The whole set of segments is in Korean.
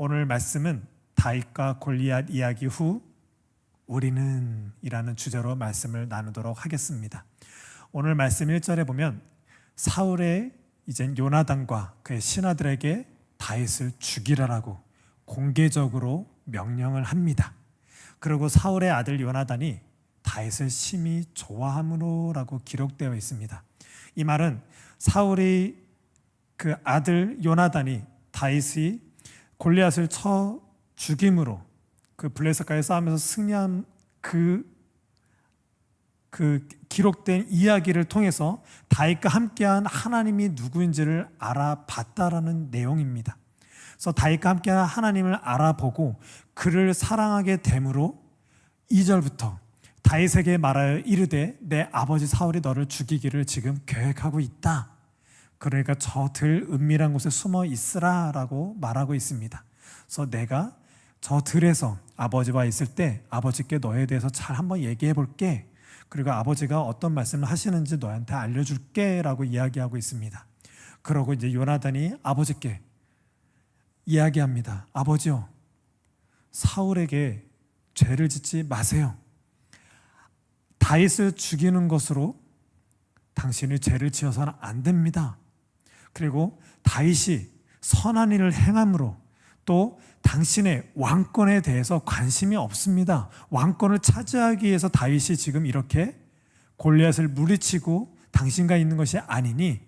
오늘 말씀은 다윗과 골리앗 이야기 후 우리는 이라는 주제로 말씀을 나누도록 하겠습니다. 오늘 말씀 1절에 보면 사울의 이젠 요나단과 그의 신하들에게 다윗을 죽이라라고 공개적으로 명령을 합니다. 그리고 사울의 아들 요나단이 다윗을 심히 좋아함으로라고 기록되어 있습니다. 이 말은 사울이 그 아들 요나단이 다윗이 골리앗을 쳐 죽임으로 그 블레셋과의 싸움에서 승리한 그 기록된 이야기를 통해서 다윗과 함께한 하나님이 누구인지를 알아봤다라는 내용입니다. 그래서 다윗과 함께한 하나님을 알아보고 그를 사랑하게 됨으로 2절부터 다윗에게 말하여 이르되 내 아버지 사울이 너를 죽이기를 지금 계획하고 있다. 그러니까 저 들 은밀한 곳에 숨어 있으라라고 말하고 있습니다. 그래서 내가 저 들에서 아버지와 있을 때 아버지께 너에 대해서 잘 한번 얘기해 볼게. 그리고 아버지가 어떤 말씀을 하시는지 너한테 알려줄게 라고 이야기하고 있습니다. 그러고 이제 요나단이 아버지께 이야기합니다. 아버지요, 사울에게 죄를 짓지 마세요. 다윗을 죽이는 것으로 당신이 죄를 지어서는 안 됩니다. 그리고 다윗이 선한 일을 행함으로 또 당신의 왕권에 대해서 관심이 없습니다. 왕권을 차지하기 위해서 다윗이 지금 이렇게 골리앗을 물리치고 당신과 있는 것이 아니니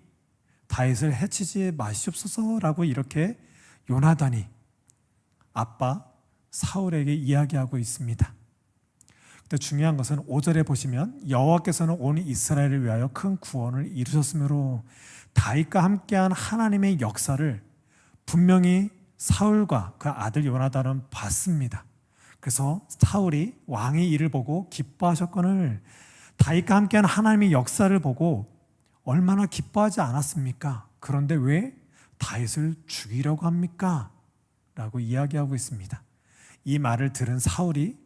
다윗을 해치지 마시옵소서라고 이렇게 요나단이 아빠 사울에게 이야기하고 있습니다. 근데 중요한 것은 5절에 보시면 여호와께서는 온 이스라엘을 위하여 큰 구원을 이루셨으므로 다윗과 함께한 하나님의 역사를 분명히 사울과 그 아들 요나단은 봤습니다. 그래서 사울이 왕의 일을 보고 기뻐하셨거늘 다윗과 함께한 하나님의 역사를 보고 얼마나 기뻐하지 않았습니까? 그런데 왜 다윗을 죽이려고 합니까? 라고 이야기하고 있습니다. 이 말을 들은 사울이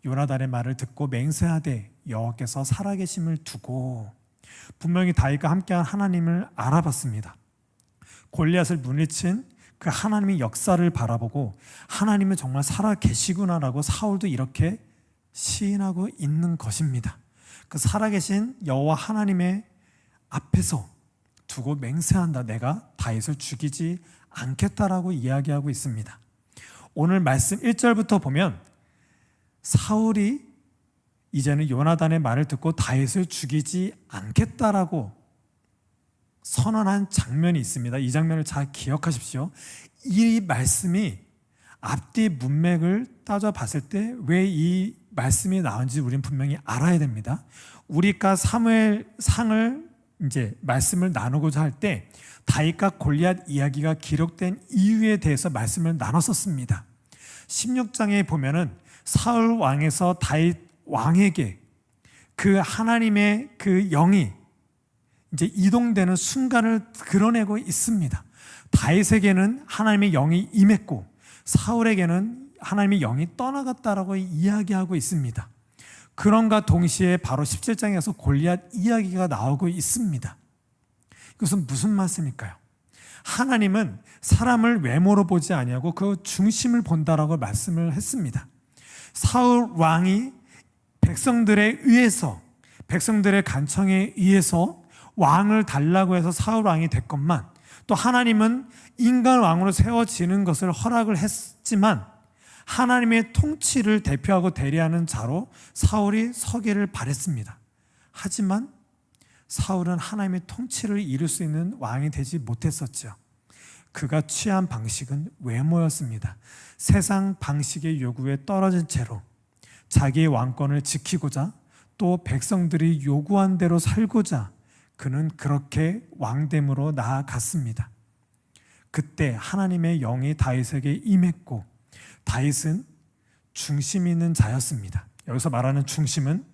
요나단의 말을 듣고 맹세하되 여호와께서 살아계심을 두고 분명히 다윗과 함께한 하나님을 알아봤습니다. 골리앗을 물리친 그 하나님의 역사를 바라보고 하나님은 정말 살아계시구나라고 사울도 이렇게 시인하고 있는 것입니다. 그 살아계신 여호와 하나님의 앞에서 두고 맹세한다. 내가 다윗을 죽이지 않겠다라고 이야기하고 있습니다. 오늘 말씀 1절부터 보면 사울이 이제는 요나단의 말을 듣고 다윗을 죽이지 않겠다라고 선언한 장면이 있습니다. 이 장면을 잘 기억하십시오. 이 말씀이 앞뒤 문맥을 따져봤을 때 왜 이 말씀이 나온지 우리는 분명히 알아야 됩니다. 우리가 사무엘상을 이제 말씀을 나누고자 할 때 다윗과 골리앗 이야기가 기록된 이유에 대해서 말씀을 나눴었습니다. 16장에 보면은 사울 왕에서 다윗 왕에게 그 하나님의 그 영이 이제 이동되는 순간을 드러내고 있습니다. 다윗에게는 하나님의 영이 임했고 사울에게는 하나님의 영이 떠나갔다라고 이야기하고 있습니다. 그런가 동시에 바로 17장에서 골리앗 이야기가 나오고 있습니다. 이것은 무슨 말씀일까요? 하나님은 사람을 외모로 보지 아니하고 그 중심을 본다라고 말씀을 했습니다. 사울 왕이 백성들에 의해서 백성들의 간청에 의해서 왕을 달라고 해서 사울 왕이 됐건만 또 하나님은 인간 왕으로 세워지는 것을 허락을 했지만 하나님의 통치를 대표하고 대리하는 자로 사울이 서기를 바랬습니다. 하지만 사울은 하나님의 통치를 이룰 수 있는 왕이 되지 못했었죠. 그가 취한 방식은 외모였습니다. 세상 방식의 요구에 떨어진 채로 자기의 왕권을 지키고자 또 백성들이 요구한 대로 살고자 그는 그렇게 왕됨으로 나아갔습니다. 그때 하나님의 영이 다윗에게 임했고 다윗은 중심 있는 자였습니다. 여기서 말하는 중심은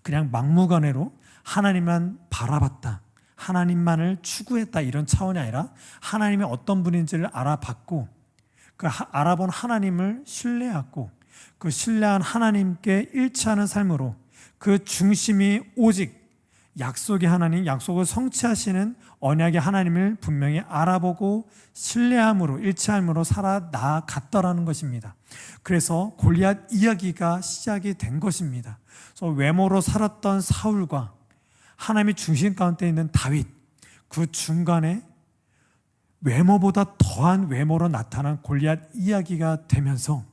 그냥 막무가내로 하나님만 바라봤다, 하나님만을 추구했다 이런 차원이 아니라 하나님이 어떤 분인지를 알아봤고 그 알아본 하나님을 신뢰했고 그 신뢰한 하나님께 일치하는 삶으로 그 중심이 오직 약속의 하나님, 약속을 성취하시는 언약의 하나님을 분명히 알아보고 신뢰함으로, 일치함으로 살아 나아갔더라는 것입니다. 그래서 골리앗 이야기가 시작이 된 것입니다. 그래서 외모로 살았던 사울과 하나님의 중심 가운데 있는 다윗, 그 중간에 외모보다 더한 외모로 나타난 골리앗 이야기가 되면서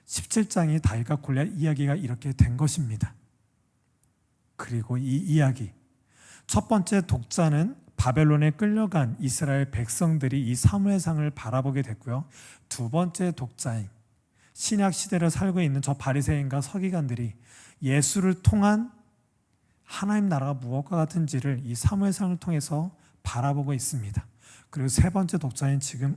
17장이 다윗과 골리앗 이야기가 이렇게 된 것입니다. 그리고 이 이야기, 첫 번째 독자는 바벨론에 끌려간 이스라엘 백성들이 이 사무엘상을 바라보게 됐고요. 두 번째 독자인 신약 시대를 살고 있는 저 바리새인과 서기관들이 예수를 통한 하나님 나라가 무엇과 같은지를 이 사무엘상을 통해서 바라보고 있습니다. 그리고 세 번째 독자인 지금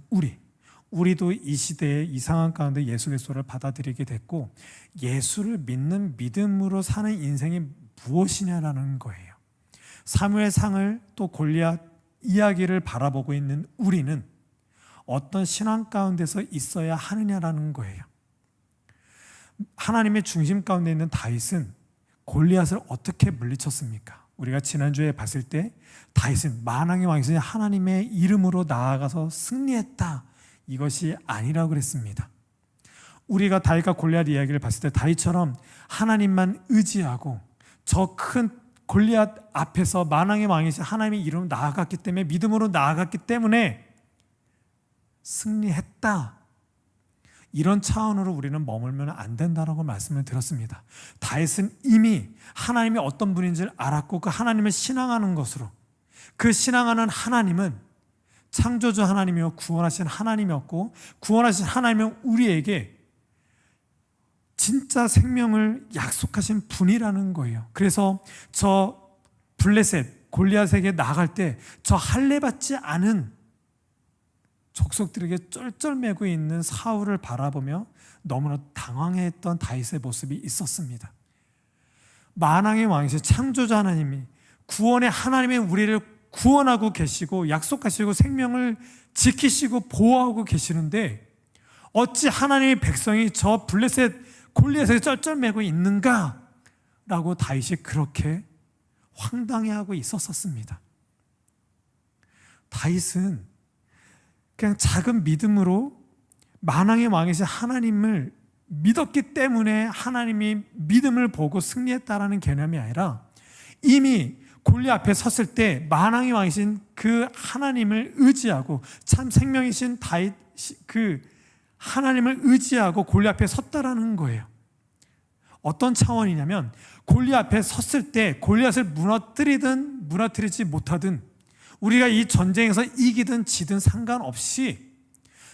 우리도 이 시대의 이 상황 가운데 예수 그리스도를 받아들이게 됐고, 예수를 믿는 믿음으로 사는 인생이 무엇이냐라는 거예요. 사무엘상을 또 골리앗 이야기를 바라보고 있는 우리는 어떤 신앙 가운데서 있어야 하느냐라는 거예요. 하나님의 중심 가운데 있는 다윗은 골리앗을 어떻게 물리쳤습니까? 우리가 지난주에 봤을 때 다윗은 만왕의 왕이신 하나님의 이름으로 나아가서 승리했다, 이것이 아니라고 그랬습니다. 우리가 다윗과 골리앗 이야기를 봤을 때 다윗처럼 하나님만 의지하고 저 큰 골리앗 앞에서 만왕의 왕이신 하나님의 이름으로 나아갔기 때문에, 믿음으로 나아갔기 때문에 승리했다, 이런 차원으로 우리는 머물면 안 된다라고 말씀을 드렸습니다. 다윗은 이미 하나님이 어떤 분인지를 알았고 그 하나님을 신앙하는 것으로, 그 신앙하는 하나님은 창조주 하나님이요 구원하신 하나님이었고, 구원하신 하나님은 우리에게 진짜 생명을 약속하신 분이라는 거예요. 그래서 저 블레셋 골리앗에게 나갈 때 저 할례받지 않은 족속들에게 쩔쩔매고 있는 사울을 바라보며 너무나 당황했던 다윗의 모습이 있었습니다. 만왕의 왕이신 창조자 하나님이, 구원의 하나님의 우리를 구원하고 계시고 약속하시고 생명을 지키시고 보호하고 계시는데 어찌 하나님의 백성이 저 블레셋 골리앗에게 쩔쩔매고 있는가? 라고 다윗이 그렇게 황당해하고 있었습니다. 다윗은 그냥 작은 믿음으로 만왕의 왕이신 하나님을 믿었기 때문에 하나님이 믿음을 보고 승리했다라는 개념이 아니라, 이미 골리앗 앞에 섰을 때 만왕의 왕이신 그 하나님을 의지하고 참 생명이신 다윗 그 하나님을 의지하고 골리앗 앞에 섰다라는 거예요. 어떤 차원이냐면, 골리앗 앞에 섰을 때 골리앗을 무너뜨리든 무너뜨리지 못하든, 우리가 이 전쟁에서 이기든 지든 상관없이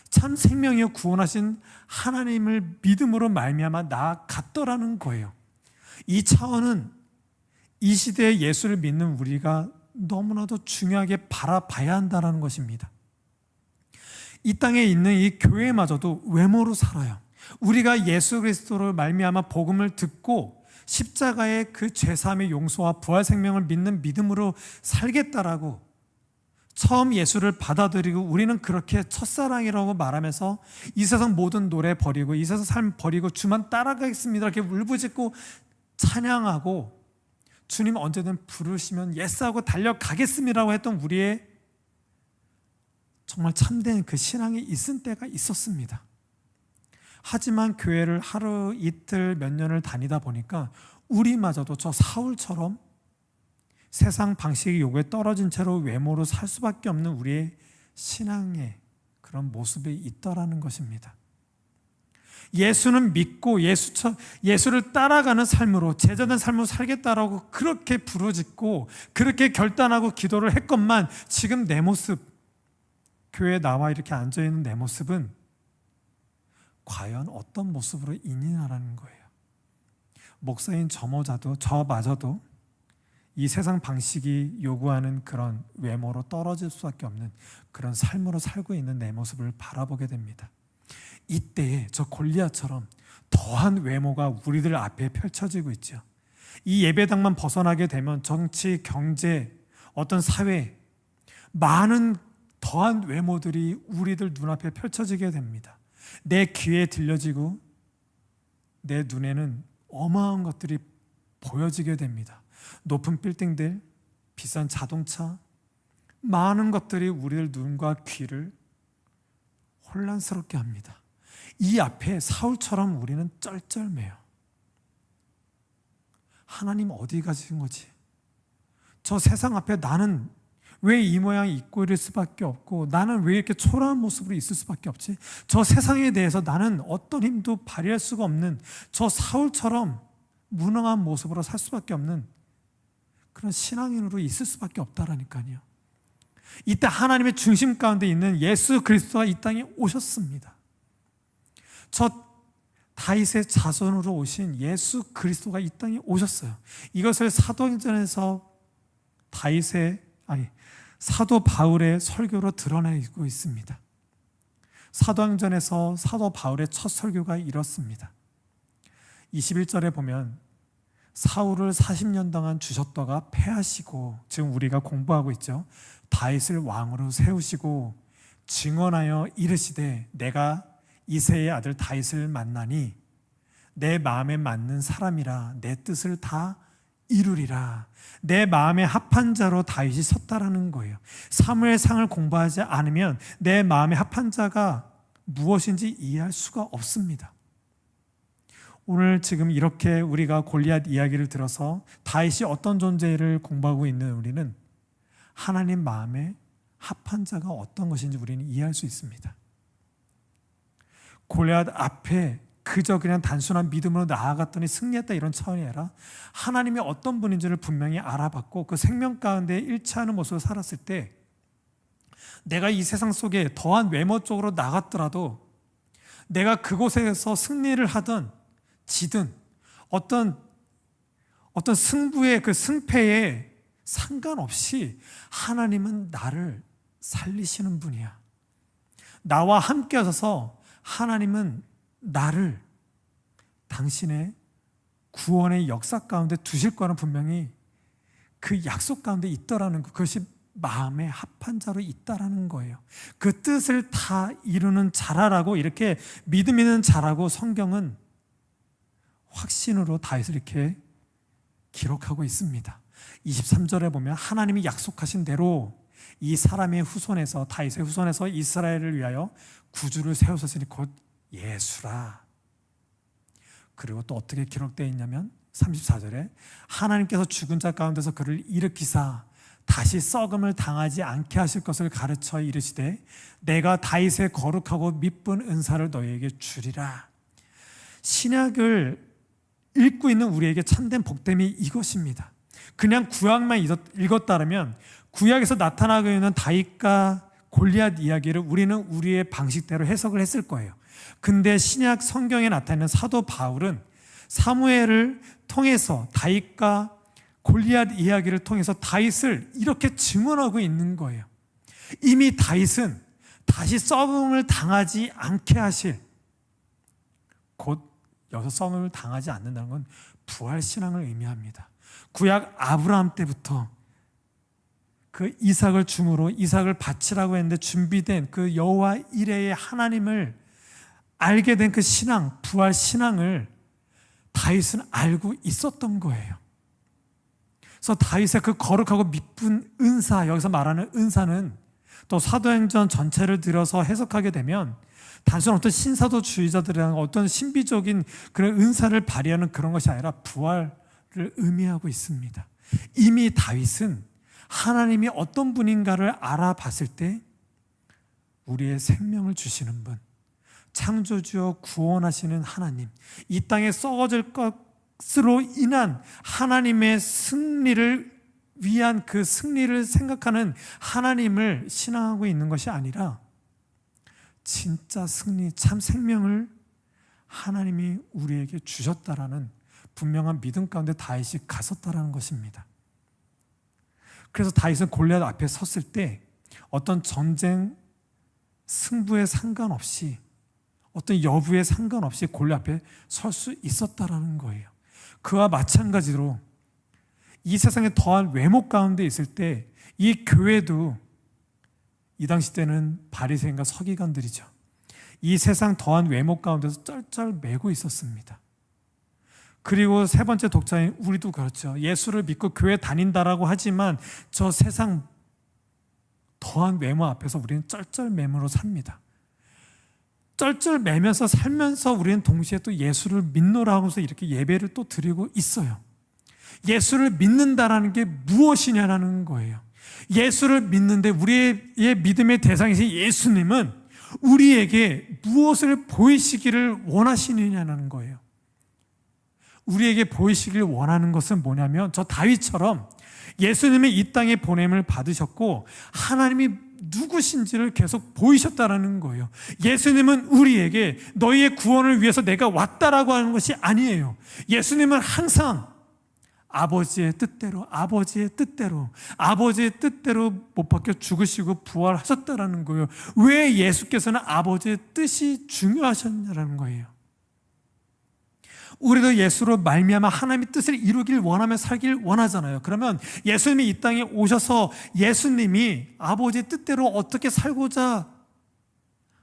참 생명이여 구원하신 하나님을 믿음으로 말미암아 나아갔더라는 거예요. 이 차원은 이 시대에 예수를 믿는 우리가 너무나도 중요하게 바라봐야 한다는 것입니다. 이 땅에 있는 이 교회마저도 외모로 살아요. 우리가 예수 그리스도를 말미암아 복음을 듣고 십자가의 그 죄사함의 용서와 부활 생명을 믿는 믿음으로 살겠다라고 처음 예수를 받아들이고, 우리는 그렇게 첫사랑이라고 말하면서 이 세상 모든 노래 버리고 이 세상 삶 버리고 주만 따라가겠습니다, 이렇게 울부짖고 찬양하고 주님 언제든 부르시면 예스하고 달려가겠습니다라고 했던 우리의 정말 참된 그 신앙이 있은 때가 있었습니다. 하지만 교회를 하루 이틀 몇 년을 다니다 보니까 우리마저도 저 사울처럼 세상 방식의 요구에 떨어진 채로 외모로 살 수밖에 없는 우리의 신앙의 그런 모습이 있더라는 것입니다. 예수는 믿고 예수를 따라가는 삶으로, 제자된 삶으로 살겠다라고 그렇게 부르짖고 그렇게 결단하고 기도를 했건만, 지금 내 모습, 교회에 나와 이렇게 앉아있는 내 모습은 과연 어떤 모습으로 있느냐라는 거예요. 목사인 저마저도 이 세상 방식이 요구하는 그런 외모로 떨어질 수밖에 없는 그런 삶으로 살고 있는 내 모습을 바라보게 됩니다. 이때에 저 골리앗처럼 더한 외모가 우리들 앞에 펼쳐지고 있죠. 이 예배당만 벗어나게 되면 정치, 경제, 어떤 사회, 많은 더한 외모들이 우리들 눈앞에 펼쳐지게 됩니다. 내 귀에 들려지고 내 눈에는 어마어마한 것들이 보여지게 됩니다. 높은 빌딩들, 비싼 자동차, 많은 것들이 우리의 눈과 귀를 혼란스럽게 합니다. 이 앞에 사울처럼 우리는 쩔쩔매요. 하나님 어디 가신 거지? 저 세상 앞에 나는 왜 이 모양 입고 이럴 수밖에 없고, 나는 왜 이렇게 초라한 모습으로 있을 수밖에 없지? 저 세상에 대해서 나는 어떤 힘도 발휘할 수가 없는, 저 사울처럼 무능한 모습으로 살 수밖에 없는 그런 신앙인으로 있을 수밖에 없다라니까요. 이때 하나님의 중심 가운데 있는 예수 그리스도가 이 땅에 오셨습니다. 저 다윗의 자손으로 오신 예수 그리스도가 이 땅에 오셨어요. 이것을 사도행전에서 사도 바울의 설교로 드러내고 있습니다. 사도행전에서 사도 바울의 첫 설교가 이렇습니다. 21절에 보면 사울을 40년 동안 주셨다가 패하시고, 지금 우리가 공부하고 있죠. 다윗을 왕으로 세우시고 증언하여 이르시되 내가 이새의 아들 다윗을 만나니 내 마음에 맞는 사람이라 내 뜻을 다 이루리라. 내 마음에 합한 자로 다윗이 섰다라는 거예요. 사무엘상을 공부하지 않으면 내 마음에 합한 자가 무엇인지 이해할 수가 없습니다. 오늘 지금 이렇게 우리가 골리앗 이야기를 들어서 다윗이 어떤 존재를 공부하고 있는 우리는 하나님 마음에 합한 자가 어떤 것인지 우리는 이해할 수 있습니다. 골리앗 앞에 그저 그냥 단순한 믿음으로 나아갔더니 승리했다 이런 차원이 아니라 하나님이 어떤 분인지를 분명히 알아봤고 그 생명 가운데 일치하는 모습을 살았을 때 내가 이 세상 속에 더한 외모 쪽으로 나갔더라도 내가 그곳에서 승리를 하든 지든 어떤 승부의 그 승패에 상관없이 하나님은 나를 살리시는 분이야. 나와 함께 하셔서 하나님은 나를 당신의 구원의 역사 가운데 두실 거는 분명히 그 약속 가운데 있더라는 것, 그것이 마음에 합한 자로 있다라는 거예요. 그 뜻을 다 이루는 자라라고 이렇게 믿음 있는 자라고 성경은 확신으로 다윗을 이렇게 기록하고 있습니다. 23절에 보면 하나님이 약속하신 대로 이 사람의 후손에서 다윗의 후손에서 이스라엘을 위하여 구주를 세우셨으니 곧 예수라. 그리고 또 어떻게 기록되어 있냐면 34절에 하나님께서 죽은 자 가운데서 그를 일으키사 다시 썩음을 당하지 않게 하실 것을 가르쳐 이르시되 내가 다윗의 거룩하고 미쁜 은사를 너희에게 주리라. 신약을 읽고 있는 우리에게 참된 복됨이 이것입니다. 그냥 구약만 읽었다면 구약에서 나타나고 있는 다윗과 골리앗 이야기를 우리는 우리의 방식대로 해석을 했을 거예요. 근데 신약 성경에 나타나는 사도 바울은 사무엘을 통해서 다윗과 골리앗 이야기를 통해서 다윗을 이렇게 증언하고 있는 거예요. 이미 다윗은 다시 썩음을 당하지 않게 하실, 곧 여기서 썩음을 당하지 않는다는 건 부활신앙을 의미합니다. 구약 아브라함 때부터 그 이삭을 중으로 이삭을 바치라고 했는데 준비된 그 여호와 이레의 하나님을 알게 된 그 신앙, 부활 신앙을 다윗은 알고 있었던 거예요. 그래서 다윗의 그 거룩하고 미쁜 은사, 여기서 말하는 은사는 또 사도행전 전체를 들어서 해석하게 되면 단순한 어떤 신사도주의자들이랑 어떤 신비적인 그런 은사를 발휘하는 그런 것이 아니라 부활을 의미하고 있습니다. 이미 다윗은 하나님이 어떤 분인가를 알아봤을 때 우리의 생명을 주시는 분, 창조주여 구원하시는 하나님, 이 땅에 썩어질 것으로 인한 하나님의 승리를 위한 그 승리를 생각하는 하나님을 신앙하고 있는 것이 아니라 진짜 승리, 참 생명을 하나님이 우리에게 주셨다라는 분명한 믿음 가운데 다윗이 갔었다라는 것입니다. 그래서 다윗은 골리앗 앞에 섰을 때 어떤 전쟁 승부에 상관없이 어떤 여부에 상관없이 골리앗 앞에 설 수 있었다라는 거예요. 그와 마찬가지로 이 세상에 더한 외모 가운데 있을 때 이 교회도 이 당시 때는 바리새인과 서기관들이죠. 이 세상 더한 외모 가운데서 쩔쩔매고 있었습니다. 그리고 세 번째 독자인 우리도 그렇죠. 예수를 믿고 교회 다닌다라고 하지만 저 세상 더한 외모 앞에서 우리는 쩔쩔매므로 삽니다. 쩔쩔매면서 살면서 우리는 동시에 또 예수를 믿노라고 해서 이렇게 예배를 또 드리고 있어요. 예수를 믿는다라는 게 무엇이냐라는 거예요. 예수를 믿는데 우리의 믿음의 대상이신 예수님은 우리에게 무엇을 보이시기를 원하시느냐는 거예요. 우리에게 보이시길 원하는 것은 뭐냐면 저 다윗처럼 예수님의 이 땅에 보냄을 받으셨고 하나님이 누구신지를 계속 보이셨다라는 거예요. 예수님은 우리에게 너희의 구원을 위해서 내가 왔다라고 하는 것이 아니에요. 예수님은 항상 아버지의 뜻대로 못 박혀 죽으시고 부활하셨다라는 거예요. 왜 예수께서는 아버지의 뜻이 중요하셨냐라는 거예요. 우리도 예수로 말미암아 하나님의 뜻을 이루길 원하며 살길 원하잖아요. 그러면 예수님이 이 땅에 오셔서 예수님이 아버지의 뜻대로 어떻게 살고자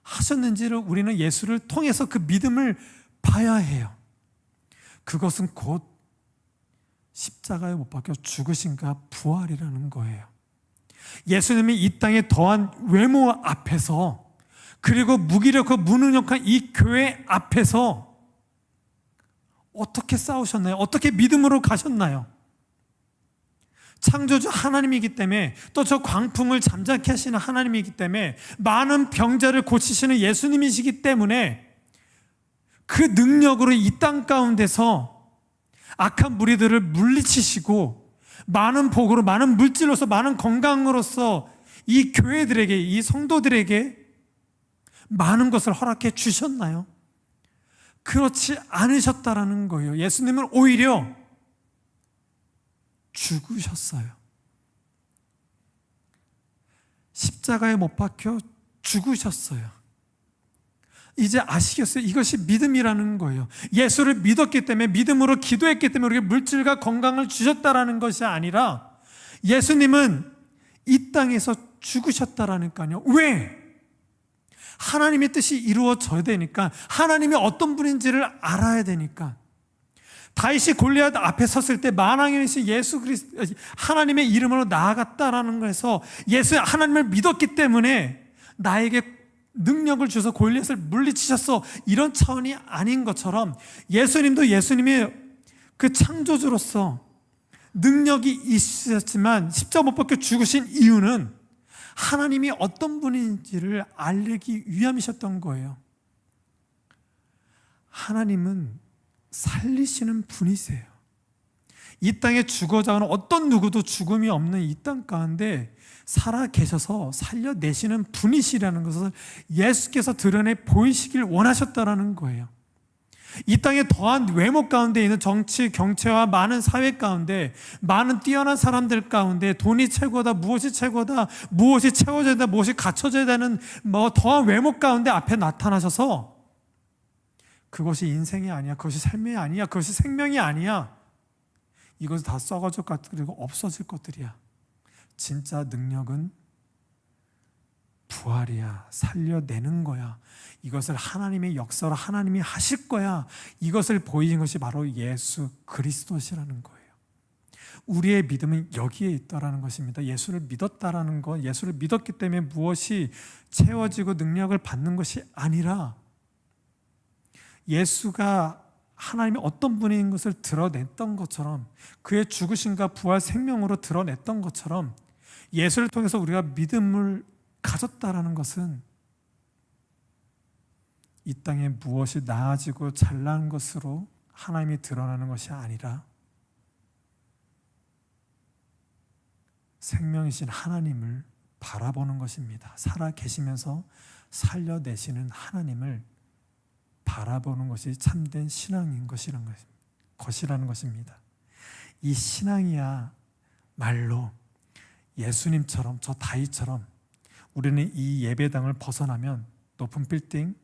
하셨는지를 우리는 예수를 통해서 그 믿음을 봐야 해요. 그것은 곧 십자가에 못 박혀 죽으신가 부활이라는 거예요. 예수님이 이 땅에 더한 외모 앞에서 그리고 무기력하고 무능력한 이 교회 앞에서 어떻게 싸우셨나요? 어떻게 믿음으로 가셨나요? 창조주 하나님이기 때문에 또 저 광풍을 잠잠케 하시는 하나님이기 때문에 많은 병자를 고치시는 예수님이시기 때문에 그 능력으로 이 땅 가운데서 악한 무리들을 물리치시고 많은 복으로 많은 물질로서 많은 건강으로서 이 교회들에게 이 성도들에게 많은 것을 허락해 주셨나요? 그렇지 않으셨다라는 거예요. 예수님은 오히려 죽으셨어요. 십자가에 못 박혀 죽으셨어요. 이제 아시겠어요? 이것이 믿음이라는 거예요. 예수를 믿었기 때문에 믿음으로 기도했기 때문에 우리에게 물질과 건강을 주셨다라는 것이 아니라 예수님은 이 땅에서 죽으셨다라니까요. 왜? 하나님의 뜻이 이루어져야 되니까 하나님이 어떤 분인지를 알아야 되니까 다윗이 골리앗 앞에 섰을 때 만왕의 예수 그리스도 하나님의 이름으로 나아갔다라는 거에서 하나님을 믿었기 때문에 나에게 능력을 주셔서 골리앗을 물리치셨어 이런 차원이 아닌 것처럼 예수님도 예수님이 그 창조주로서 능력이 있으셨지만 십자가 못 박혀 죽으신 이유는 하나님이 어떤 분인지를 알기 위함이셨던 거예요. 하나님은 살리시는 분이세요. 이 땅에 죽어자 하는 어떤 누구도 죽음이 없는 이 땅 가운데 살아 계셔서 살려내시는 분이시라는 것을 예수께서 드러내 보이시길 원하셨다라는 거예요. 이 땅에 더한 외모 가운데 있는 정치, 경제와 많은 사회 가운데 많은 뛰어난 사람들 가운데 돈이 최고다, 무엇이 최고다, 무엇이 채워져야 된다, 무엇이 갖춰져야 되는 더한 외모 가운데 앞에 나타나셔서 그것이 인생이 아니야, 그것이 삶이 아니야, 그것이 생명이 아니야, 이것은 다 썩어질 것 그리고 없어질 것들이야. 진짜 능력은 부활이야, 살려내는 거야, 이것을 하나님의 역사로 하나님이 하실 거야, 이것을 보이신 것이 바로 예수 그리스도시라는 거예요. 우리의 믿음은 여기에 있다라는 것입니다. 예수를 믿었다라는 것, 예수를 믿었기 때문에 무엇이 채워지고 능력을 받는 것이 아니라 예수가 하나님이 어떤 분인 것을 드러냈던 것처럼 그의 죽으심과 부활 생명으로 드러냈던 것처럼 예수를 통해서 우리가 믿음을 가졌다라는 것은 이 땅에 무엇이 나아지고 잘난 것으로 하나님이 드러나는 것이 아니라 생명이신 하나님을 바라보는 것입니다. 살아 계시면서 살려내시는 하나님을 바라보는 것이 참된 신앙인 것이라는 것입니다. 이 신앙이야 말로 예수님처럼 저 다윗처럼 우리는 이 예배당을 벗어나면 높은 빌딩,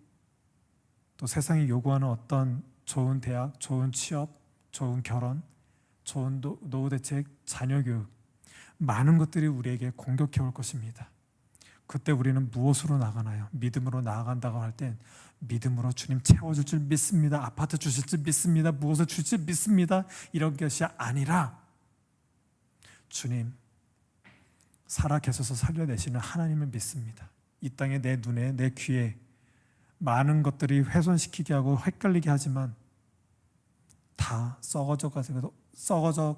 또 세상이 요구하는 어떤 좋은 대학, 좋은 취업, 좋은 결혼, 좋은 노후 대책, 자녀 교육, 많은 것들이 우리에게 공격해 올 것입니다. 그때 우리는 무엇으로 나가나요? 믿음으로 나아간다고 할 땐 믿음으로 주님 채워줄 줄 믿습니다. 아파트 주실 줄 믿습니다. 무엇을 주실 줄 믿습니다. 이런 것이 아니라 주님 살아 계셔서 살려내시는 하나님을 믿습니다. 이 땅에 내 눈에 내 귀에 많은 것들이 훼손시키게 하고 헷갈리게 하지만 다 썩어져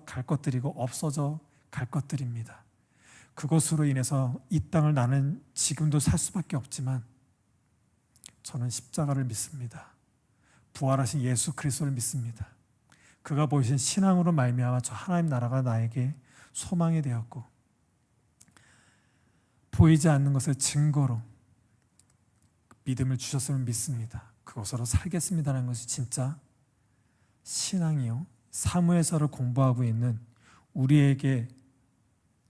갈 것들이고 없어져 갈 것들입니다. 그것으로 인해서 이 땅을 나는 지금도 살 수밖에 없지만 저는 십자가를 믿습니다. 부활하신 예수 그리스도를 믿습니다. 그가 보이신 신앙으로 말미암아 저 하나님 나라가 나에게 소망이 되었고 보이지 않는 것을 증거로 믿음을 주셨음을 믿습니다. 그것으로 살겠습니다라는 것이 진짜 신앙이요, 사무엘서를 공부하고 있는 우리에게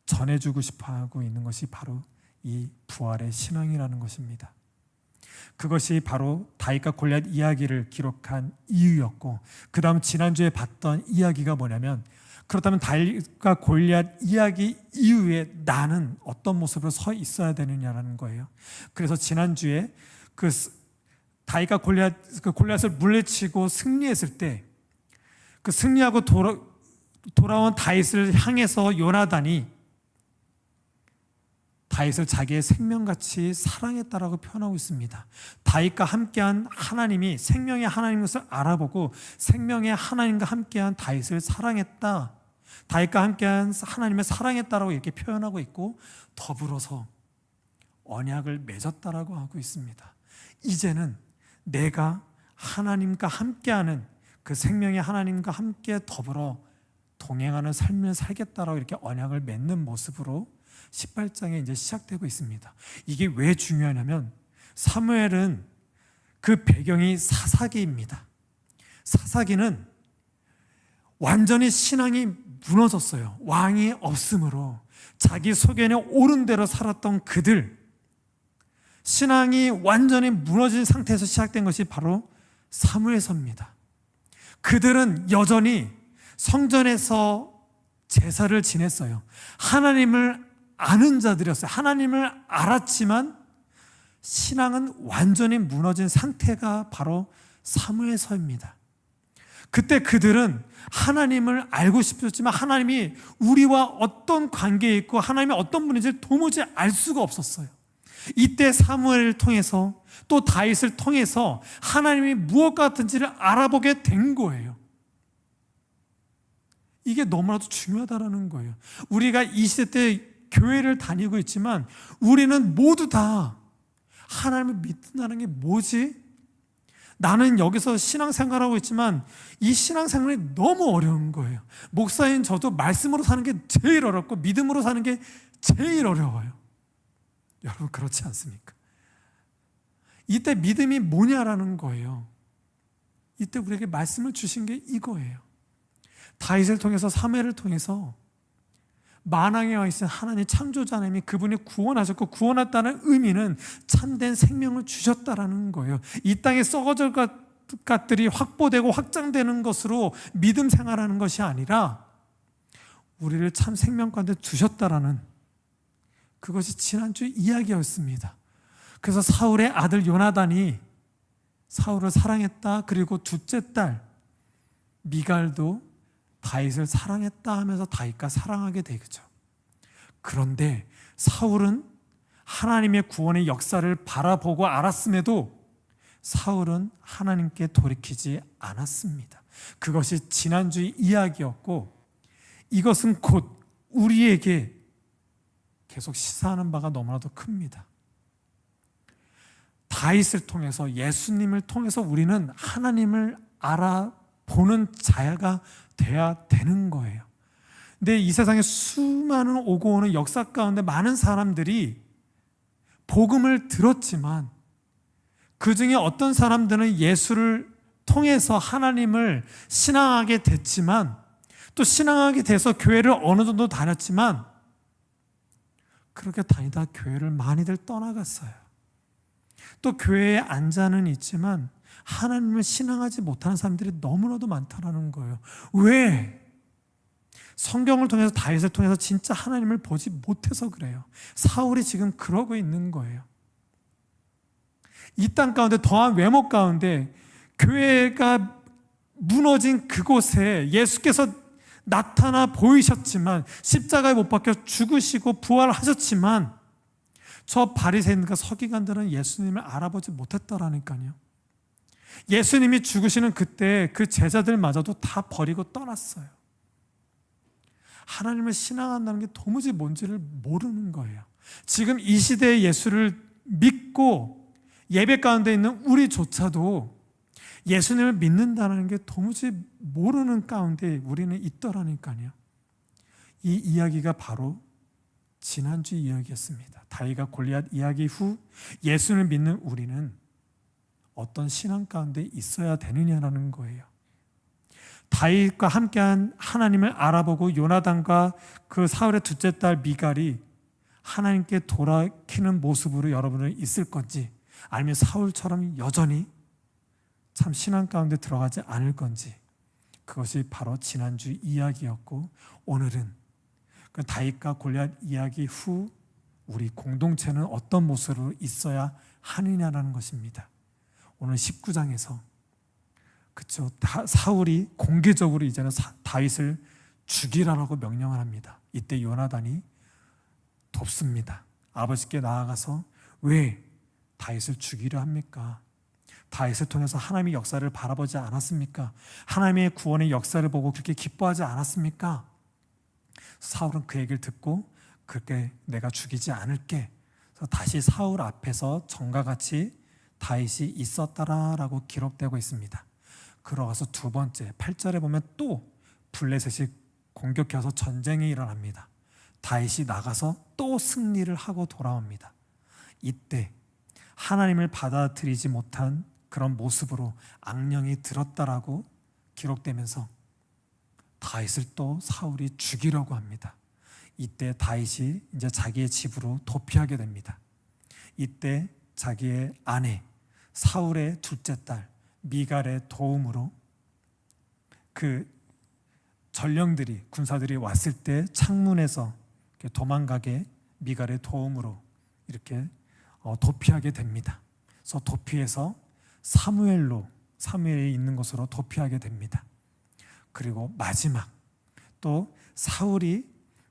전해주고 싶어하고 있는 것이 바로 이 부활의 신앙이라는 것입니다. 그것이 바로 다윗과 골리앗 이야기를 기록한 이유였고, 그 다음 지난주에 봤던 이야기가 뭐냐면, 그렇다면 다윗과 골리앗 이야기 이후에 나는 어떤 모습으로 서 있어야 되느냐라는 거예요. 그래서 지난주에 그 다윗과 골리앗을 물리치고 승리했을 때 그 승리하고 돌아온 다윗을 향해서 요나단이 다윗을 자기의 생명같이 사랑했다라고 표현하고 있습니다. 다윗과 함께한 하나님이 생명의 하나님인 것을 알아보고 생명의 하나님과 함께한 다윗을 사랑했다, 다윗과 함께한 하나님을 사랑했다라고 이렇게 표현하고 있고, 더불어서 언약을 맺었다라고 하고 있습니다. 이제는 내가 하나님과 함께하는 그 생명의 하나님과 함께 더불어 동행하는 삶을 살겠다라고 이렇게 언약을 맺는 모습으로 18장에 이제 시작되고 있습니다. 이게 왜 중요하냐면 사무엘은 그 배경이 사사기입니다. 사사기는 완전히 신앙이 무너졌어요. 왕이 없으므로 자기 소견에 옳은 대로 살았던 그들, 신앙이 완전히 무너진 상태에서 시작된 것이 바로 사무엘서입니다. 그들은 여전히 성전에서 제사를 지냈어요. 하나님을 아는 자들이었어요. 하나님을 알았지만 신앙은 완전히 무너진 상태가 바로 사무엘서입니다. 그때 그들은 하나님을 알고 싶었지만 하나님이 우리와 어떤 관계에 있고 하나님이 어떤 분인지 도무지 알 수가 없었어요. 이때 사무엘을 통해서 또 다윗을 통해서 하나님이 무엇 같은지를 알아보게 된 거예요. 이게 너무나도 중요하다는 거예요. 우리가 이 시대 때 교회를 다니고 있지만 우리는 모두 다 하나님을 믿는다는 게 뭐지? 나는 여기서 신앙생활하고 있지만 이 신앙생활이 너무 어려운 거예요. 목사인 저도 말씀으로 사는 게 제일 어렵고 믿음으로 사는 게 제일 어려워요. 여러분 그렇지 않습니까? 이때 믿음이 뭐냐라는 거예요. 이때 우리에게 말씀을 주신 게 이거예요. 다윗을 통해서 사무엘을 통해서 만왕에 와 있는 하나님 창조자 하나님이 그분이 구원하셨고, 구원했다는 의미는 참된 생명을 주셨다라는 거예요. 이 땅에 썩어질 것들이 확보되고 확장되는 것으로 믿음 생활하는 것이 아니라 우리를 참 생명 가운데 두셨다라는, 그것이 지난주 이야기였습니다. 그래서 사울의 아들 요나단이 사울을 사랑했다. 그리고 둘째 딸 미갈도 다윗을 사랑했다 하면서 다윗과 사랑하게 되죠. 그런데 사울은 하나님의 구원의 역사를 바라보고 알았음에도 사울은 하나님께 돌이키지 않았습니다. 그것이 지난주 이야기였고, 이것은 곧 우리에게 계속 시사하는 바가 너무나도 큽니다. 다윗을 통해서, 예수님을 통해서 우리는 하나님을 알아보는 자가 돼야 되는 거예요. 근데 이 세상에 수많은 오고 오는 역사 가운데 많은 사람들이 복음을 들었지만 그 중에 어떤 사람들은 예수를 통해서 하나님을 신앙하게 됐지만, 또 신앙하게 돼서 교회를 어느 정도 다녔지만 그렇게 다니다 교회를 많이들 떠나갔어요. 또 교회에 앉아는 있지만 하나님을 신앙하지 못하는 사람들이 너무나도 많다는 거예요. 왜? 성경을 통해서, 다윗을 통해서 진짜 하나님을 보지 못해서 그래요. 사울이 지금 그러고 있는 거예요. 이 땅 가운데 더한 외모 가운데 교회가 무너진 그곳에 예수께서 나타나 보이셨지만 십자가에 못 박혀 죽으시고 부활하셨지만 저 바리새인과 서기관들은 예수님을 알아보지 못했더라니까요. 예수님이 죽으시는 그때 그 제자들마저도 다 버리고 떠났어요. 하나님을 신앙한다는 게 도무지 뭔지를 모르는 거예요. 지금 이 시대의 예수를 믿고 예배 가운데 있는 우리조차도 예수님을 믿는다는 게 도무지 모르는 가운데 우리는 있더라니까요. 이 이야기가 바로 지난주 이야기였습니다. 다윗과 골리앗 이야기 후 예수를 믿는 우리는 어떤 신앙 가운데 있어야 되느냐라는 거예요. 다윗과 함께한 하나님을 알아보고 요나단과 그 사울의 둘째 딸 미갈이 하나님께 돌아키는 모습으로 여러분은 있을 건지, 아니면 사울처럼 여전히 참 신앙 가운데 들어가지 않을 건지, 그것이 바로 지난주 이야기였고, 오늘은 그 다윗과 골리앗 이야기 후 우리 공동체는 어떤 모습으로 있어야 하느냐라는 것입니다. 오늘 19장에서 그렇죠, 사울이 공개적으로 이제는 다윗을 죽이라고 명령을 합니다. 이때 요나단이 돕습니다. 아버지께 나아가서 왜 다윗을 죽이려 합니까? 다윗을 통해서 하나님의 역사를 바라보지 않았습니까? 하나님의 구원의 역사를 보고 그렇게 기뻐하지 않았습니까? 사울은 그 얘기를 듣고 그렇게 내가 죽이지 않을게. 그래서 다시 사울 앞에서 전과 같이 다윗이 있었다라고 기록되고 있습니다. 그러가서 두 번째 8절에 보면 또 블레셋이 공격해서 전쟁이 일어납니다. 다윗이 나가서 또 승리를 하고 돌아옵니다. 이때 하나님을 받아들이지 못한 그런 모습으로 악령이 들었다라고 기록되면서 다윗을 또 사울이 죽이려고 합니다. 이때 다윗이 이제 자기의 집으로 도피하게 됩니다. 이때 자기의 아내 사울의 둘째 딸 미갈의 도움으로 그 전령들이, 군사들이 왔을 때 창문에서 도망가게 미갈의 도움으로 이렇게 도피하게 됩니다. 그래서 도피해서 사무엘이 있는 곳으로 도피하게 됩니다. 그리고 마지막 또 사울이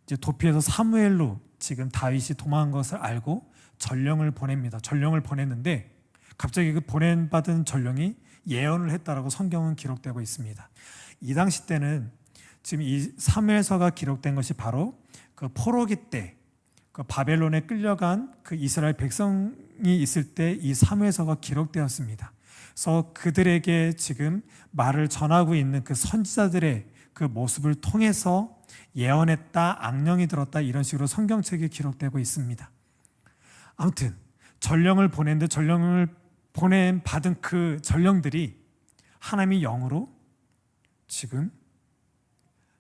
이제 도피해서 사무엘로 지금 다윗이 도망한 것을 알고 전령을 보냅니다. 전령을 보냈는데 갑자기 그 보낸받은 전령이 예언을 했다라고 성경은 기록되고 있습니다. 이 당시 때는 지금 이 사무엘서가 기록된 것이 바로 그 포로기 때 그 바벨론에 끌려간 그 이스라엘 백성이 있을 때 이 사무엘서가 기록되었습니다. 그래서 그들에게 지금 말을 전하고 있는 그 선지자들의 그 모습을 통해서 예언했다, 악령이 들었다, 이런 식으로 성경책에 기록되고 있습니다. 아무튼 전령을 보냈는데 전령을 받은 그 전령들이 하나님의 영으로 지금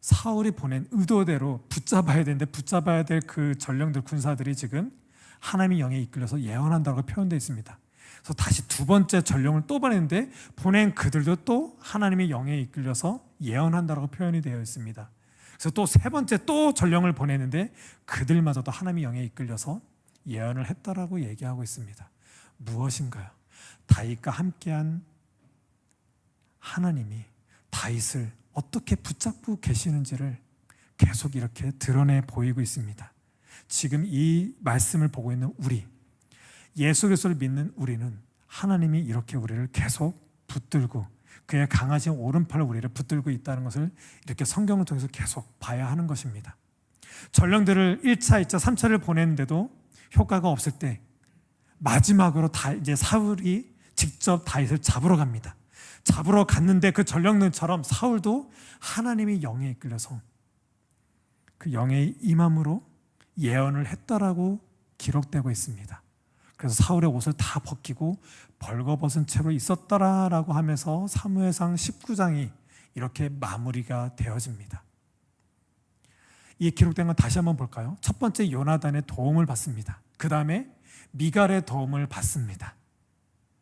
사울이 보낸 의도대로 붙잡아야 되는데 붙잡아야 될 그 전령들, 군사들이 지금 하나님의 영에 이끌려서 예언한다고 표현되어 있습니다. 그래서 다시 두 번째 전령을 또 보냈는데 보낸 그들도 또 하나님의 영에 이끌려서 예언한다고 표현이 되어 있습니다. 그래서 또 세 번째 또 전령을 보냈는데 그들마저도 하나님의 영에 이끌려서 예언을 했다라고 얘기하고 있습니다. 무엇인가요? 다윗과 함께한 하나님이 다윗을 어떻게 붙잡고 계시는지를 계속 이렇게 드러내 보이고 있습니다. 지금 이 말씀을 보고 있는 우리, 예수 그리스도를 믿는 우리는 하나님이 이렇게 우리를 계속 붙들고 그의 강하신 오른팔로 우리를 붙들고 있다는 것을 이렇게 성경을 통해서 계속 봐야 하는 것입니다. 전령들을 1차, 2차, 3차를 보냈는데도 효과가 없을 때 마지막으로 이제 사울이 직접 다윗을 잡으러 갑니다. 잡으러 갔는데 그 전령들처럼 사울도 하나님의 영에 이끌려서 그 영의 임함으로 예언을 했다라고 기록되고 있습니다. 그래서 사울의 옷을 다 벗기고 벌거벗은 채로 있었더라라고 하면서 사무엘상 19장이 이렇게 마무리가 되어집니다. 이 기록된 건 다시 한번 볼까요? 첫 번째 요나단의 도움을 받습니다. 그 다음에 미갈의 도움을 받습니다.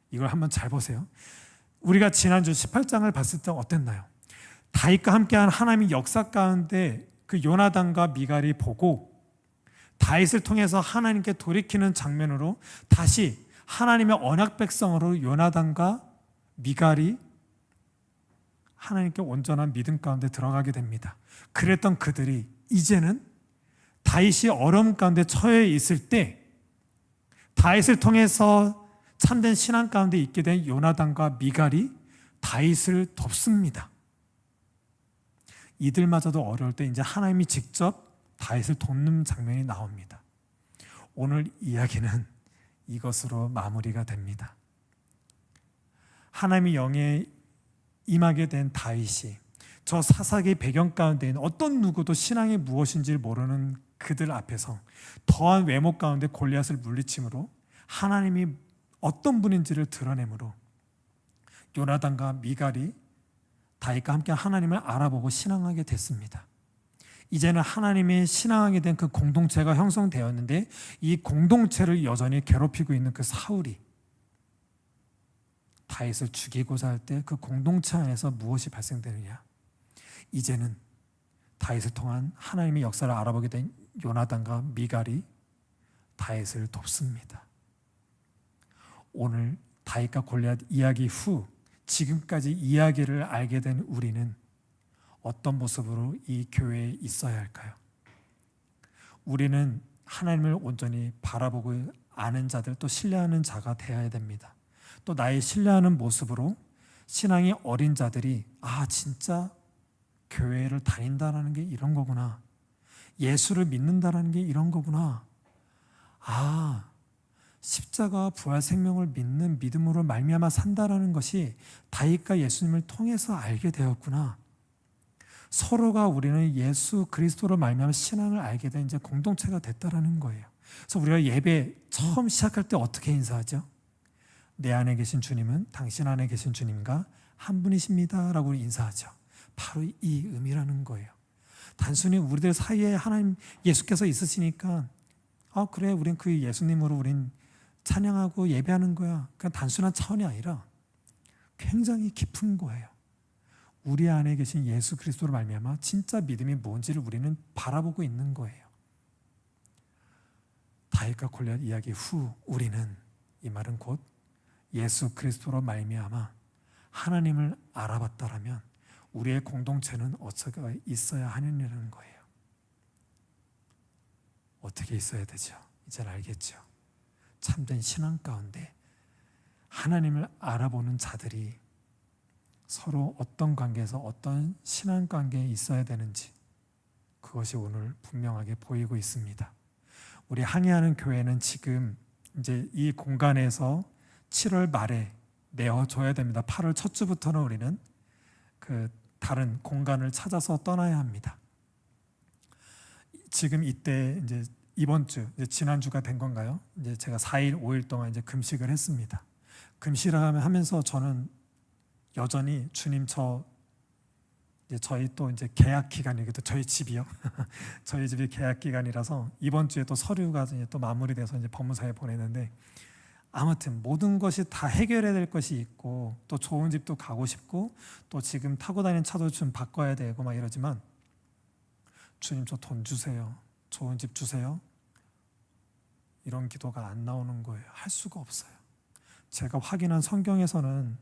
이걸 한번 잘 보세요. 우리가 지난주 18장을 봤을 때 어땠나요? 다윗과 함께한 하나님의 역사 가운데 그 요나단과 미갈이 보고 다윗을 통해서 하나님께 돌이키는 장면으로 다시 하나님의 언약 백성으로 요나단과 미갈이 하나님께 온전한 믿음 가운데 들어가게 됩니다. 그랬던 그들이 이제는 다윗이 어려움 가운데 처해 있을 때 다윗을 통해서 참된 신앙 가운데 있게 된 요나단과 미갈이 다윗을 돕습니다. 이들마저도 어려울 때 이제 하나님이 직접 다윗을 돕는 장면이 나옵니다. 오늘 이야기는 이것으로 마무리가 됩니다. 하나님의 영에 임하게 된 다윗이 저 사사기의 배경 가운데 있는 어떤 누구도 신앙이 무엇인지를 모르는 그들 앞에서 더한 외모 가운데 골리앗을 물리침으로 하나님이 어떤 분인지를 드러내므로 요나단과 미갈이 다윗과 함께 하나님을 알아보고 신앙하게 됐습니다. 이제는 하나님이 신앙하게 된 그 공동체가 형성되었는데 이 공동체를 여전히 괴롭히고 있는 그 사울이 다윗을 죽이고자 할 때 그 공동체 안에서 무엇이 발생되느냐? 이제는 다윗을 통한 하나님의 역사를 알아보게 된 요나단과 미갈이 다윗을 돕습니다. 오늘 다윗과 골리앗 이야기 후 지금까지 이야기를 알게 된 우리는 어떤 모습으로 이 교회에 있어야 할까요? 우리는 하나님을 온전히 바라보고 아는 자들, 또 신뢰하는 자가 되어야 됩니다. 또 나의 신뢰하는 모습으로 신앙이 어린 자들이 진짜 교회를 다닌다라는 게 이런 거구나, 예수를 믿는다라는 게 이런 거구나, 십자가와 부활 생명을 믿는 믿음으로 말미암아 산다라는 것이 다윗과 예수님을 통해서 알게 되었구나. 서로가 우리는 예수 그리스도로 말미암아 신앙을 알게 된 이제 공동체가 됐다라는 거예요. 그래서 우리가 예배 처음 시작할 때 어떻게 인사하죠? 내 안에 계신 주님은 당신 안에 계신 주님과 한 분이십니다라고 인사하죠. 바로 이 의미라는 거예요. 단순히 우리들 사이에 하나님 예수께서 있으시니까 그래, 우린 그 예수님으로 우린 찬양하고 예배하는 거야. 그냥 단순한 차원이 아니라 굉장히 깊은 거예요. 우리 안에 계신 예수 그리스도로 말미암아 진짜 믿음이 뭔지를 우리는 바라보고 있는 거예요. 다윗과 골리앗 이야기 후 우리는, 이 말은 곧 예수 그리스도로 말미암아 하나님을 알아봤다라면 우리의 공동체는 어떻게 있어야 하느냐는 거예요. 어떻게 있어야 되죠? 이제 알겠죠? 참된 신앙 가운데 하나님을 알아보는 자들이 서로 어떤 관계에서 어떤 신앙 관계에 있어야 되는지, 그것이 오늘 분명하게 보이고 있습니다. 우리 항해하는 교회는 지금 이제 이 공간에서 7월 말에 내어줘야 됩니다. 8월 첫 주부터는 우리는 그 다른 공간을 찾아서 떠나야 합니다. 지금 이때 이제 이번 주, 이제 지난주가 된 건가요? 이제 제가 4일, 5일 동안 이제 금식을 했습니다. 금식을 하면서 저는 여전히 주님, 이제 저희 또 이제 계약 기간이기도, 저희 집이요. 저희 집이 계약 기간이라서 이번 주에 또 서류가 이제 또 마무리돼서 이제 법무사에 보내는데, 아무튼 모든 것이 다 해결해야 될 것이 있고, 또 좋은 집도 가고 싶고, 또 지금 타고 다니는 차도 좀 바꿔야 되고 막 이러지만, 주님 저 돈 주세요, 좋은 집 주세요, 이런 기도가 안 나오는 거예요. 할 수가 없어요. 제가 확인한 성경에서는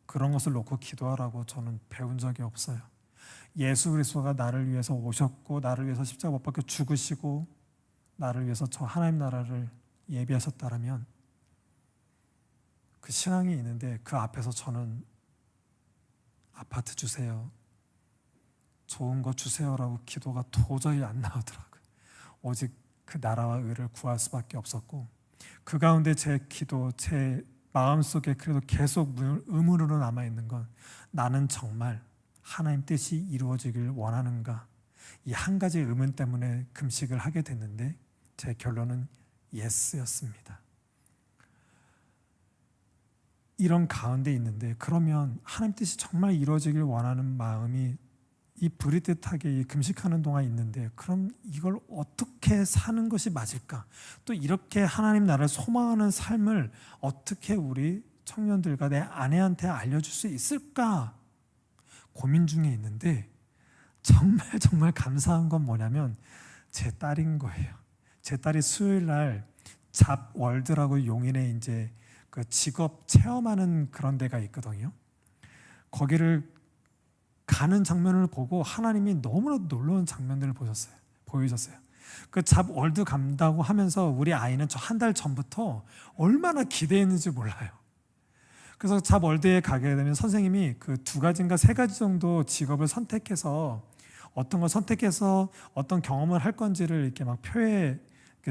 그런 것을 놓고 기도하라고 저는 배운 적이 없어요. 예수 그리스도가 나를 위해서 오셨고 나를 위해서 십자가 못 박혀 죽으시고 나를 위해서 저 하나님 나라를 예비하셨다라면 그 신앙이 있는데, 그 앞에서 저는 아파트 주세요, 좋은 거 주세요라고 기도가 도저히 안 나오더라고요. 오직 그 나라와 의를 구할 수밖에 없었고, 그 가운데 제 기도, 제 마음속에 그래도 계속 의문으로 남아있는 건, 나는 정말 하나님 뜻이 이루어지길 원하는가, 이 한 가지 의문 때문에 금식을 하게 됐는데 제 결론은 예스였습니다. 이런 가운데 있는데, 그러면 하나님 뜻이 정말 이루어지길 원하는 마음이 이 부릿듯하게 금식하는 동안 있는데, 그럼 이걸 어떻게 사는 것이 맞을까? 또 이렇게 하나님 나라를 소망하는 삶을 어떻게 우리 청년들과 내 아내한테 알려줄 수 있을까? 고민 중에 있는데, 정말 감사한 건 뭐냐면 제 딸인 거예요. 제 딸이 수요일 날 잡월드라고 용인에 이제 그 직업 체험하는 그런 데가 있거든요. 거기를 가는 장면을 보고 하나님이 너무나 놀라운 장면들을 보여주셨어요. 그 잡월드 간다고 하면서 우리 아이는 저 한 달 전부터 얼마나 기대했는지 몰라요. 그래서 잡월드에 가게 되면 선생님이 그 2가지인가 3가지 정도 직업을 선택해서 어떤 걸 선택해서 어떤 경험을 할 건지를 이렇게 막 표에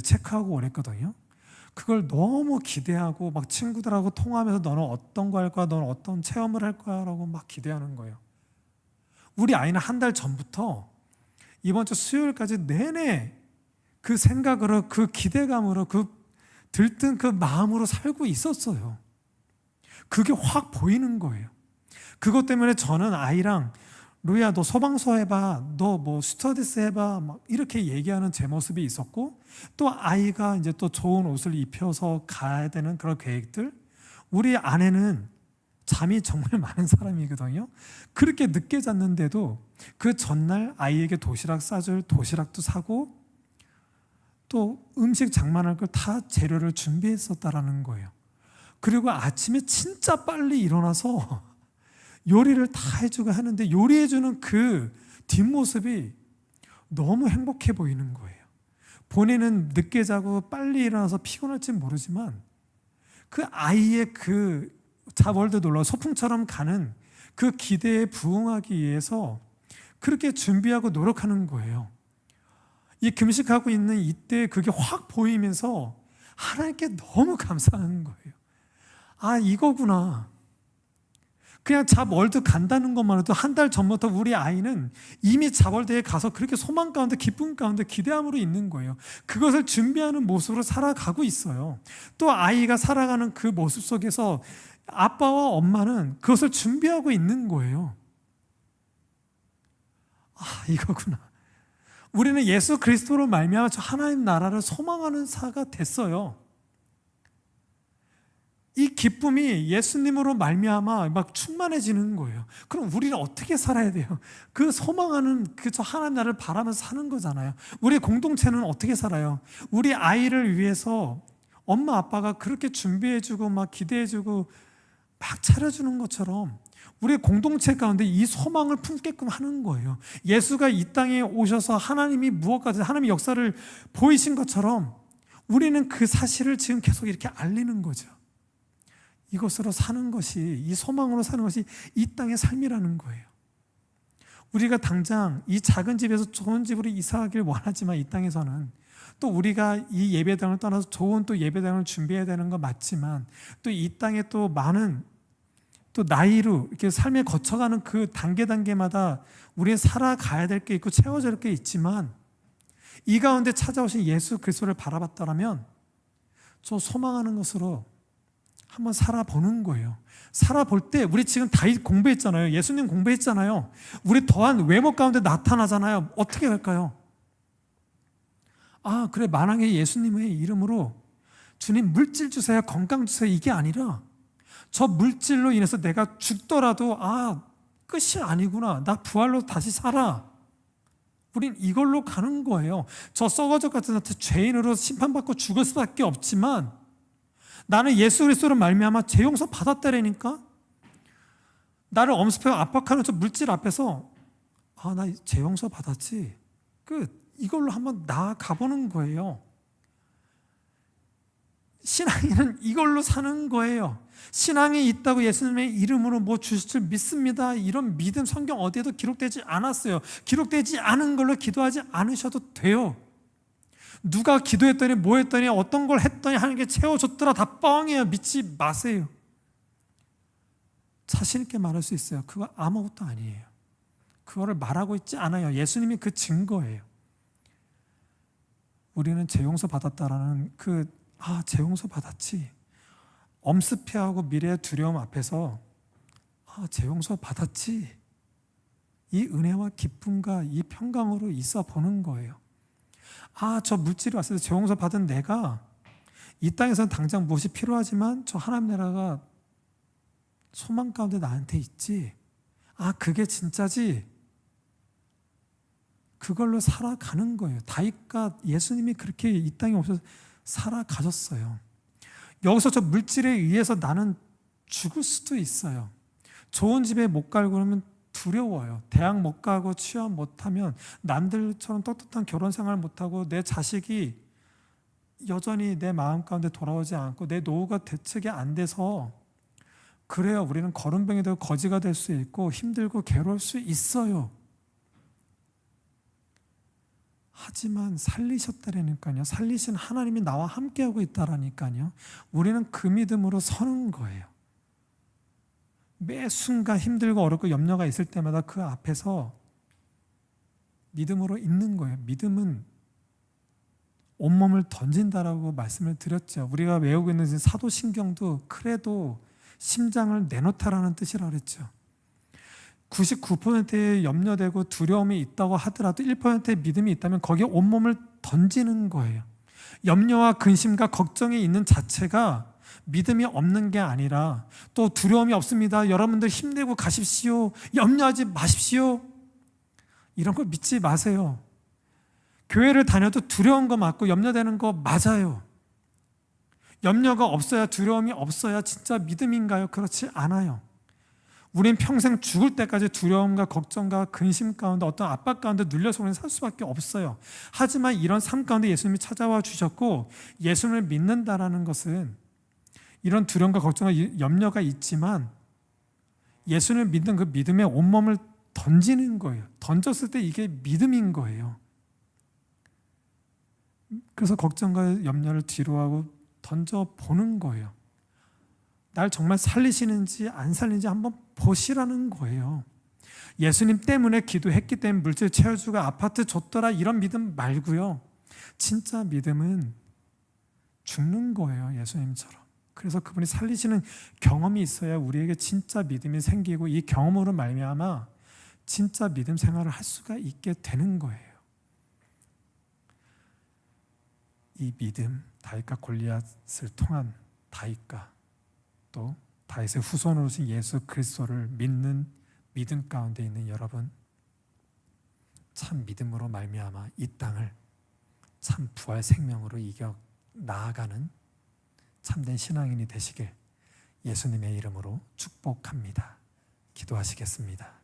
체크하고 오랬거든요. 그걸 너무 기대하고 막 친구들하고 통화하면서 너는 어떤 거 할 거야? 너는 어떤 체험을 할 거야? 라고 막 기대하는 거예요. 우리 아이는 한 달 전부터 이번 주 수요일까지 내내 그 생각으로, 그 기대감으로, 그 들뜬 그 마음으로 살고 있었어요. 그게 확 보이는 거예요. 그것 때문에 저는 아이랑 루이야 너 소방서 해봐, 너 뭐 스튜어디스 해봐, 막 이렇게 얘기하는 제 모습이 있었고, 또 아이가 이제 또 좋은 옷을 입혀서 가야 되는 그런 계획들. 우리 아내는 잠이 정말 많은 사람이거든요. 그렇게 늦게 잤는데도 그 전날 아이에게 도시락 싸줄 도시락도 사고 또 음식 장만할 걸 다 재료를 준비했었다라는 거예요. 그리고 아침에 진짜 빨리 일어나서 요리를 다 해주고 하는데 요리해주는 그 뒷모습이 너무 행복해 보이는 거예요. 본인은 늦게 자고 빨리 일어나서 피곤할지 모르지만 그 아이의 그 자월드 놀러 소풍처럼 가는 그 기대에 부응하기 위해서 그렇게 준비하고 노력하는 거예요. 이 금식하고 있는 이때 그게 확 보이면서 하나님께 너무 감사한 거예요. 아, 이거구나. 그냥 잡월드 간다는 것만 해도 한 달 전부터 우리 아이는 이미 잡월드에 가서 그렇게 소망 가운데 기쁨 가운데 기대함으로 있는 거예요. 그것을 준비하는 모습으로 살아가고 있어요. 또 아이가 살아가는 그 모습 속에서 아빠와 엄마는 그것을 준비하고 있는 거예요. 아, 이거구나. 우리는 예수 그리스도로 말미암아 저 하나님 나라를 소망하는 사가 됐어요. 이 기쁨이 예수님으로 말미암아 막 충만해지는 거예요. 그럼 우리는 어떻게 살아야 돼요? 그 소망하는 그 저 하나님 나라를 바라면서 사는 거잖아요. 우리 공동체는 어떻게 살아요? 우리 아이를 위해서 엄마 아빠가 그렇게 준비해주고 막 기대해주고 막 차려주는 것처럼 우리 공동체 가운데 이 소망을 품게끔 하는 거예요. 예수가 이 땅에 오셔서 하나님이 무엇까지 하나님의 역사를 보이신 것처럼 우리는 그 사실을 지금 계속 이렇게 알리는 거죠. 이것으로 사는 것이, 이 소망으로 사는 것이 이 땅의 삶이라는 거예요. 우리가 당장 이 작은 집에서 좋은 집으로 이사하길 원하지만 이 땅에서는 또 우리가 이 예배당을 떠나서 좋은 또 예배당을 준비해야 되는 건 맞지만 또 이 땅에 또 많은 또 나이로 이렇게 삶에 거쳐가는 그 단계마다 우리는 살아가야 될 게 있고 채워져야 될 게 있지만 이 가운데 찾아오신 예수 그리스도를 바라봤다라면 저 소망하는 것으로 한번 살아보는 거예요. 살아볼 때 우리 지금 다윗 공부했잖아요. 예수님 공부했잖아요. 우리 더한 외모 가운데 나타나잖아요. 어떻게 할까요? 아, 그래, 만왕의 예수님의 이름으로 주님 물질 주세요, 건강 주세요, 이게 아니라 저 물질로 인해서 내가 죽더라도 끝이 아니구나, 나 부활로 다시 살아. 우린 이걸로 가는 거예요. 저 썩어져 같은 죄인으로 심판받고 죽을 수밖에 없지만 나는 예수 그리스도로 말미암아 죄 용서 받았다라니까. 나를 엄습하고 압박하는 저 물질 앞에서 나 죄 용서 받았지, 끝. 이걸로 한번 나아가보는 거예요. 신앙인은 이걸로 사는 거예요. 신앙이 있다고 예수님의 이름으로 뭐 주실 줄 믿습니다, 이런 믿음 성경 어디에도 기록되지 않았어요. 기록되지 않은 걸로 기도하지 않으셔도 돼요. 누가 기도했더니 뭐 했더니 어떤 걸 했더니 하나님께 채워줬더라, 다 뻥이에요. 믿지 마세요. 자신 있게 말할 수 있어요. 그거 아무것도 아니에요. 그거를 말하고 있지 않아요. 예수님이 그 증거예요. 우리는 죄 용서 받았다라는 죄 용서 받았지, 엄습해하고 미래의 두려움 앞에서 죄 용서 받았지, 이 은혜와 기쁨과 이 평강으로 있어 보는 거예요. 저 물질이 왔을 때 죄 용서 받은 내가 이 땅에서는 당장 무엇이 필요하지만 저 하나님 나라가 소망 가운데 나한테 있지, 그게 진짜지, 그걸로 살아가는 거예요. 다윗과 예수님이 그렇게 이 땅에 오셔서 살아가셨어요. 여기서 저 물질에 의해서 나는 죽을 수도 있어요. 좋은 집에 못 가고 그러면 두려워요. 대학 못 가고 취업 못하면 남들처럼 떳떳한 결혼 생활 못하고 내 자식이 여전히 내 마음 가운데 돌아오지 않고 내 노후가 대책이 안 돼서 그래요. 우리는 거름병이 되고 거지가 될 수 있고 힘들고 괴로울 수 있어요. 하지만 살리셨다라니까요. 살리신 하나님이 나와 함께하고 있다라니까요. 우리는 그 믿음으로 서는 거예요. 매 순간 힘들고 어렵고 염려가 있을 때마다 그 앞에서 믿음으로 있는 거예요. 믿음은 온몸을 던진다라고 말씀을 드렸죠. 우리가 외우고 있는 사도신경도 그래도 심장을 내놓다라는 뜻이라고 그랬죠. 99%의 염려되고 두려움이 있다고 하더라도 1%의 믿음이 있다면 거기에 온몸을 던지는 거예요. 염려와 근심과 걱정이 있는 자체가 믿음이 없는 게 아니라 또 두려움이 없습니다. 여러분들 힘내고 가십시오. 염려하지 마십시오. 이런 걸 믿지 마세요. 교회를 다녀도 두려운 거 맞고 염려되는 거 맞아요. 염려가 없어야 두려움이 없어야 진짜 믿음인가요? 그렇지 않아요. 우린 평생 죽을 때까지 두려움과 걱정과 근심 가운데 어떤 압박 가운데 눌려서 우리는 살 수밖에 없어요. 하지만 이런 삶 가운데 예수님이 찾아와 주셨고 예수님을 믿는다라는 것은 이런 두려움과 걱정과 염려가 있지만 예수님을 믿는 그 믿음에 온몸을 던지는 거예요. 던졌을 때 이게 믿음인 거예요. 그래서 걱정과 염려를 뒤로하고 던져보는 거예요. 날 정말 살리시는지 안 살리는지 한번 보시라는 거예요. 예수님 때문에 기도했기 때문에 물질 채워주고 아파트 줬더라 이런 믿음 말고요. 진짜 믿음은 죽는 거예요. 예수님처럼. 그래서 그분이 살리시는 경험이 있어야 우리에게 진짜 믿음이 생기고 이 경험으로 말미암아 진짜 믿음 생활을 할 수가 있게 되는 거예요. 이 믿음, 다윗과 골리앗을 통한 다윗과 또 다윗의 후손으로 오신 예수 그리스도를 믿는 믿음 가운데 있는 여러분, 참 믿음으로 말미암아 이 땅을 참 부활 생명으로 이겨 나아가는 참된 신앙인이 되시길 예수님의 이름으로 축복합니다. 기도하시겠습니다.